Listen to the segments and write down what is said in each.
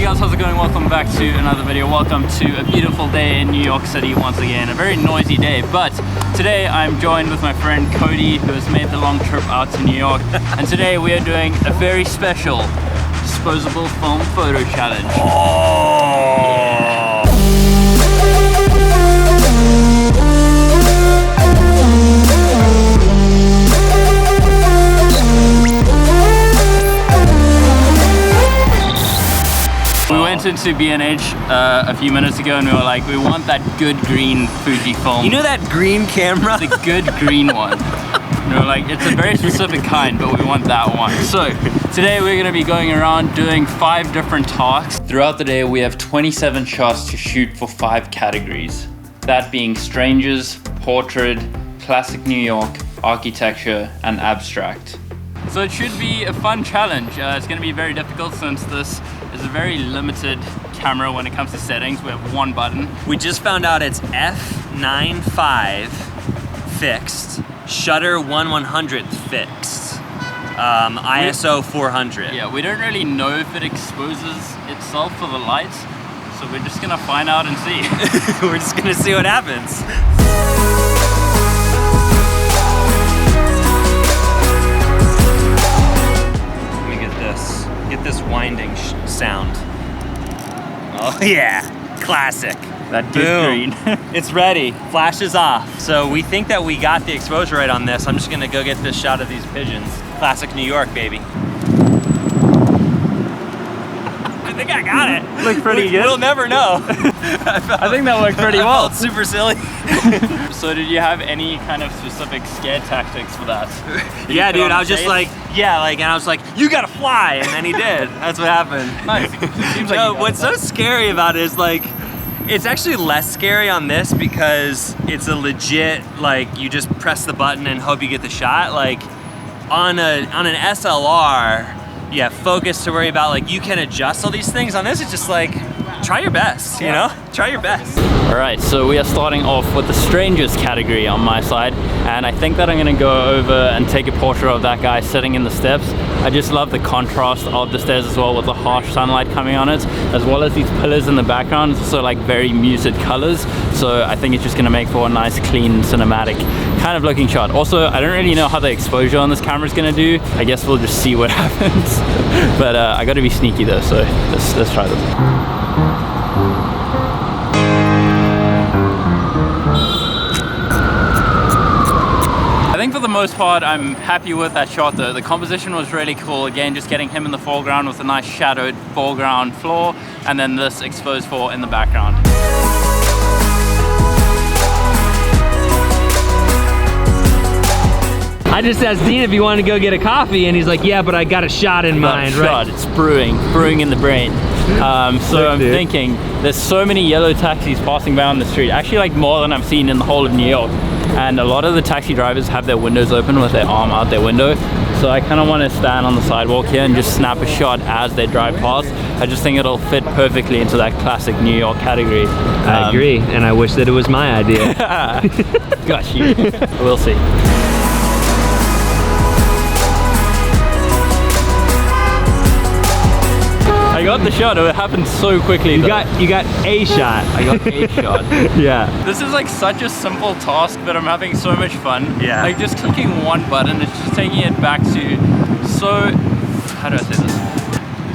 Hey guys, how's it going? Welcome back to another video. Welcome to a beautiful day in New York City once again. A very noisy day, but today I'm joined with my friend Cody, who has made the long trip out to New York. And today we are doing a very special disposable film photo challenge. We went into B&H a few minutes ago and we were like, we want that good green Fuji film. You know that green camera? The good green one. And we were like, it's a very specific kind, but we want that one. So today we're gonna be going around doing 5 different tasks. Throughout the day, we have 27 shots to shoot for 5 categories. That being strangers, portrait, classic New York, architecture, and abstract. So it should be a fun challenge. It's gonna be very difficult since this is a very limited camera when it comes to settings. We have one button. We just found out it's f9.5 fixed, shutter 1/100th fixed, ISO 400. Yeah, we don't really know if it exposes itself for the lights, so we're just gonna find out and see. We're just gonna see what happens. Get this winding sound. Oh yeah, classic. That good green. It's ready, flash is off. So we think that we got the exposure right on this. I'm just gonna go get this shot of these pigeons. Classic New York, baby. I think I got it. Looked pretty good. We'll never know. I think that worked pretty well. Felt super silly. So did you have any kind of specific scare tactics for that? Yeah, dude, I was just like, and I was like, you gotta fly, and then he did. That's what happened. Nice. Seems like no, what's so scary about it is like, it's actually less scary on this because it's a legit, like, you just press the button and hope you get the shot. Like, on an SLR, you have focus to worry about, like, you can adjust all these things. On this, it's just like, try your best, you know? Try your best. All right, so we are starting off with the strangers category on my side, and I think that I'm gonna go over and take a portrait of that guy sitting in the steps. I just love the contrast of the stairs as well, with the harsh sunlight coming on it, as well as these pillars in the background. It's also like very muted colors, so I think it's just gonna make for a nice, clean, cinematic kind of looking shot. Also, I don't really know how the exposure on this camera is gonna do. I guess we'll just see what happens. But I gotta be sneaky though, so let's try this. I think for the most part, I'm happy with that shot though. The composition was really cool. Again, just getting him in the foreground with a nice shadowed foreground floor, and then this exposed floor in the background. I just asked Dean if he wanted to go get a coffee, and he's like, yeah, but I got a shot in mind, right? It's brewing in the brain. So I'm thinking, there's so many yellow taxis passing by on the street, actually like more than I've seen in the whole of New York. And a lot of the taxi drivers have their windows open with their arm out their window. So I kind of want to stand on the sidewalk here and just snap a shot as they drive past. I just think it'll fit perfectly into that classic New York category. I agree, and I wish that it was my idea. Got you. We'll see. I got the shot. It happened so quickly. You got a shot. I got a shot. Yeah. This is like such a simple task, but I'm having so much fun. Yeah. Like just clicking one button, it's just taking it back to how do I say this?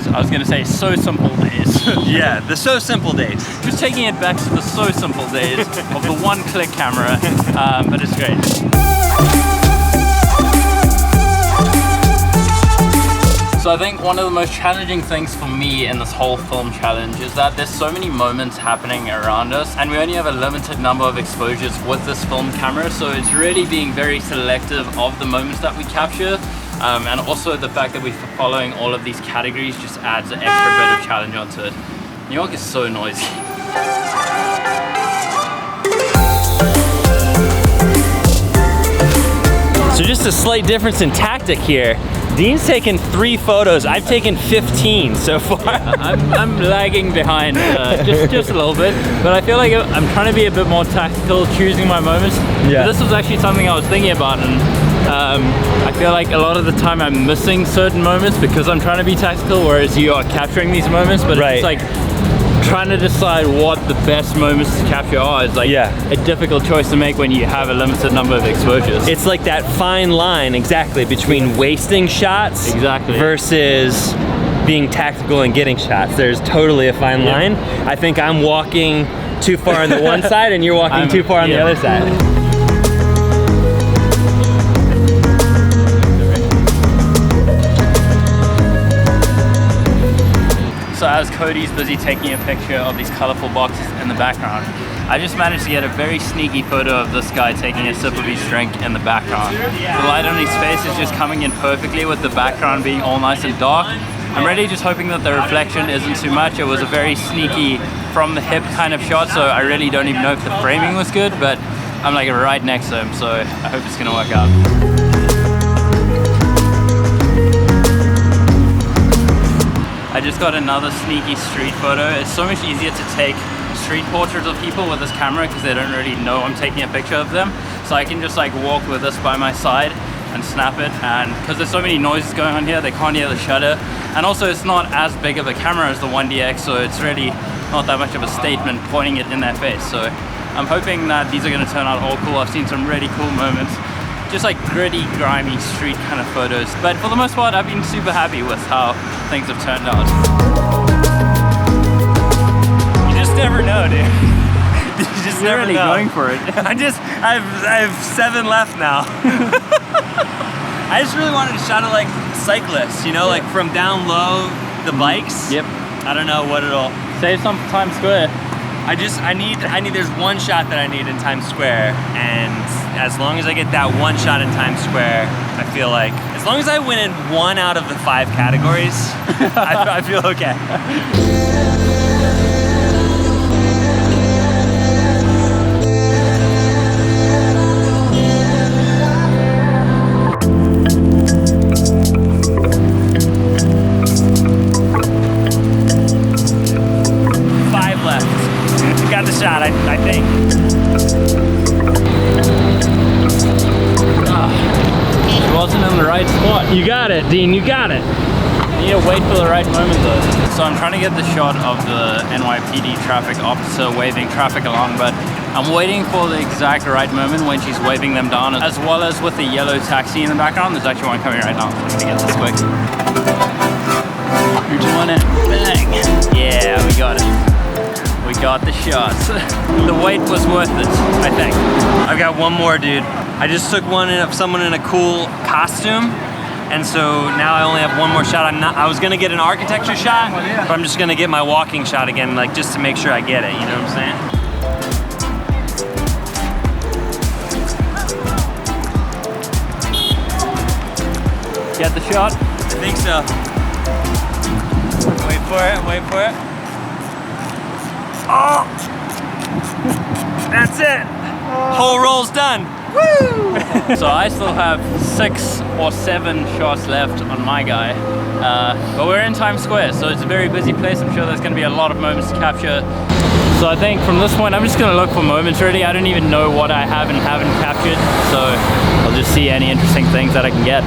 So I was gonna say so simple days. Yeah, the so simple days. Just taking it back to the so simple days of the one-click camera, but it's great. So I think one of the most challenging things for me in this whole film challenge is that there's so many moments happening around us, and we only have a limited number of exposures with this film camera, so it's really being very selective of the moments that we capture, and also the fact that we're following all of these categories just adds an extra bit of challenge onto it. New York is so noisy. So just a slight difference in tactic here. Dean's taken 3 photos. I've taken 15 so far. I'm lagging behind just a little bit, but I feel like I'm trying to be a bit more tactical, choosing my moments. Yeah. But this was actually something I was thinking about, and I feel like a lot of the time I'm missing certain moments because I'm trying to be tactical, whereas you are capturing these moments, but Right. it's like trying to decide what the best moments to capture are is like a difficult choice to make when you have a limited number of exposures. It's like that fine line, exactly, between wasting shots versus being tactical and getting shots. There's totally a fine line. I think I'm walking too far on the one side and you're walking too far on the other side. So as Cody's busy taking a picture of these colorful boxes in the background, I just managed to get a very sneaky photo of this guy taking a sip of his drink in the background. The light on his face is just coming in perfectly with the background being all nice and dark. I'm really just hoping that the reflection isn't too much. It was a very sneaky from the hip kind of shot, so I really don't even know if the framing was good, but I'm like right next to him, so I hope it's gonna work out. I just got another sneaky street photo. It's so much easier to take street portraits of people with this camera because they don't really know I'm taking a picture of them. So I can just like walk with this by my side and snap it, and because there's so many noises going on here, they can't hear the shutter. And also it's not as big of a camera as the 1DX, so it's really not that much of a statement pointing it in their face. So I'm hoping that these are gonna turn out all cool. I've seen some really cool moments. Just like gritty, grimy street kind of photos. But for the most part, I've been super happy with how things have turned out. You just never know, dude. You just never really know. Going for it. I have 7 left now. I just really wanted to shot it like cyclists, you know, like from down low, the bikes. Yep. I don't know what it'll save some for Times Square. I need, there's one shot that I need in Times Square, and as long as I get that one shot in Times Square, I feel like, as long as I win in 1 out of the 5 categories, I feel okay. 5 left. Got the shot, I think. It wasn't in the right spot. You got it, Dean, you got it. I need to wait for the right moment though. So I'm trying to get the shot of the NYPD traffic officer waving traffic along, but I'm waiting for the exact right moment when she's waving them down, as well as with the yellow taxi in the background. There's actually one coming right now. So I'm gonna get this quick. 3, 2, 1, and bang! Yeah, we got it. We got the shots. The wait was worth it, I think. I've got one more, dude. I just took one of someone in a cool costume, and so now I only have one more shot. I was gonna get an architecture shot, but I'm just gonna get my walking shot again, like just to make sure I get it, you know what I'm saying? Get the shot? I think so. Wait for it, wait for it. Oh! That's it! Whole roll's done. Woo! So I still have 6 or 7 shots left on my guy. But we're in Times Square, so it's a very busy place. I'm sure there's gonna be a lot of moments to capture. So I think from this point, I'm just gonna look for moments really. I don't even know what I have and haven't captured. So I'll just see any interesting things that I can get.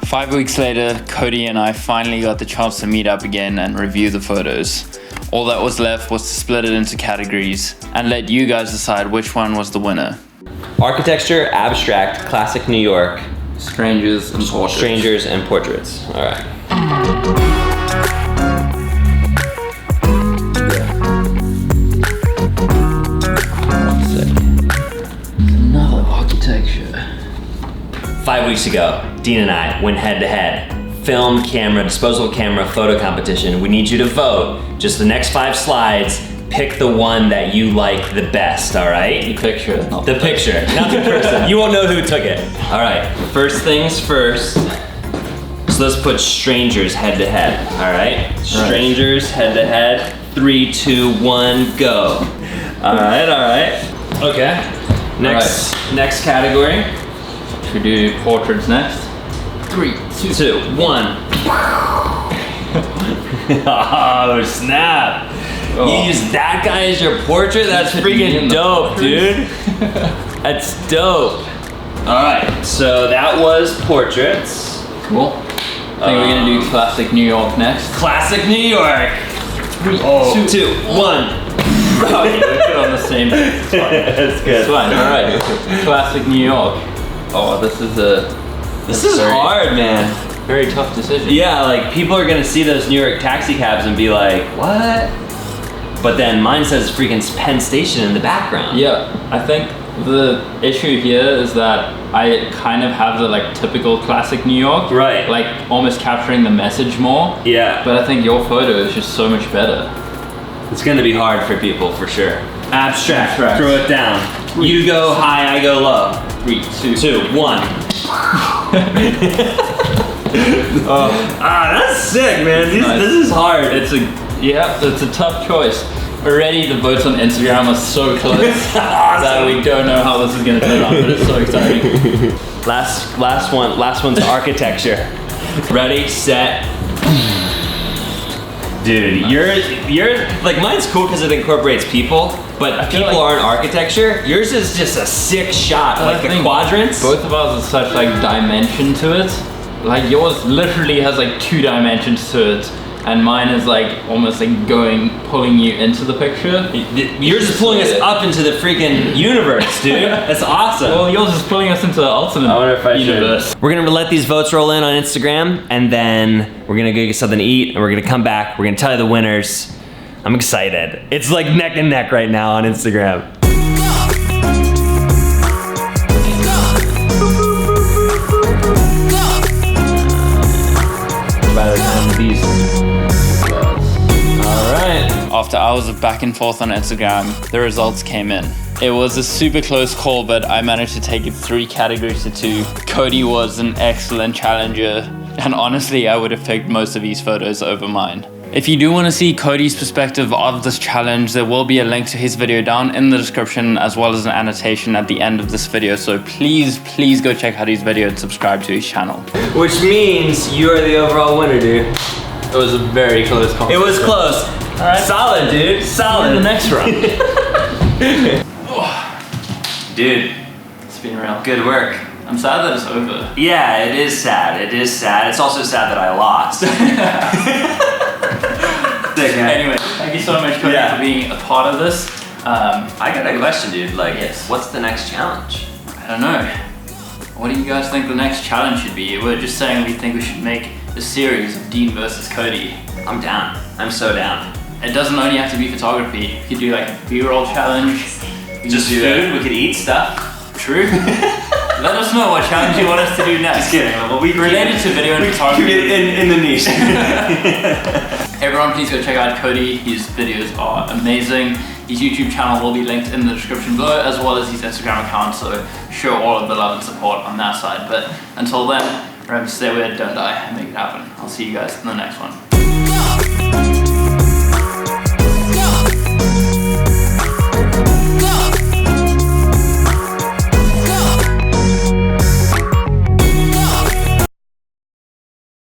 Five weeks later, Cody and I finally got the chance to meet up again and review the photos. All that was left was to split it into categories and let you guys decide which one was the winner. Architecture, abstract, classic New York, Strangers and portraits. strangers, and portraits. All right. Another architecture. 5 weeks ago, Dean and I went head to head. Film, camera, disposable camera, photo competition. We need you to vote. Just the next 5 slides. Pick the one that you like the best, all right? The picture. Not the picture, not the person. You won't know who took it. All right, first things first. So let's put strangers head to head, all right? Strangers head to head. 3, 2, 1, go. All right, all right. Okay. Next category. Should we do portraits next? 3, 2, 1. Oh, snap. Oh. You use that guy as your portrait? That's freaking dope, dude. That's dope. All right, so that was portraits. Cool. I think we're gonna do classic New York next. Classic New York. 3, 2, 1. Oh, yeah, we put on the same. It's fine. That's good. It's fine. All right. Classic New York. Oh, this is Very hard, man. very tough decision. Yeah, like people are gonna see those New York taxi cabs and be like, what? But then mine says freaking Penn Station in the background. Yeah, I think the issue here is that I kind of have the like typical classic New York. Right. Like almost capturing the message more. Yeah. But I think your photo is just so much better. It's gonna be hard for people for sure. Abstract. Abstract. Throw it down. You go high, I go low. 3, 2. 2, 1. That's sick, man. This is hard. It's a tough choice. Already the votes on Instagram are so close that we don't know how this is gonna turn out, but it's so exciting. Last one's architecture. Ready, set. Dude, you're like mine's cool because it incorporates people, but people like- aren't architecture. Yours is just a sick shot, I like the think quadrants. Both of ours have such like dimension to it. Like yours literally has like 2 dimensions to it, and mine is like almost like pulling you into the picture. Yours is pulling us up into the freaking universe, dude. That's awesome. Well, yours is pulling us into the ultimate universe. We're gonna let these votes roll in on Instagram, and then we're gonna go get something to eat, and we're gonna come back. We're gonna tell you the winners. I'm excited. It's like neck and neck right now on Instagram. By the time these. All right. After hours of back and forth on Instagram, the results came in. It was a super close call, but I managed to take it 3 categories to 2. Cody was an excellent challenger, and honestly, I would have picked most of these photos over mine. If you do want to see Cody's perspective of this challenge, there will be a link to his video down in the description, as well as an annotation at the end of this video. So please go check out his video and subscribe to his channel. Which means you are the overall winner, dude. It was a very close call. It was close. All right. Solid, dude. Solid. The next round. Dude, It's been real. good work. I'm sad that it's over. Yeah, it is sad. It is sad. It's also sad that I lost. Sick, man. Anyway, thank you so much, Cody, Yeah. for being a part of this. I got a question, dude. Like, Yes. what's the next challenge? I don't know. What do you guys think the next challenge should be? We're just saying we think we should make a series of Dean versus Cody. I'm down. I'm so down. It doesn't only have to be photography. We could do like a B-roll challenge. We Just could do food. We could eat stuff. True. Let us know what challenge you want us to do next. Just kidding. Well, we Related to video and keep photography. it in the niche. Everyone, please go check out Cody. His videos are amazing. His YouTube channel will be linked in the description below, as well as his Instagram account, so show all of the love and support on that side. But until then, remember to stay weird, don't die, and make it happen. I'll see you guys in the next one.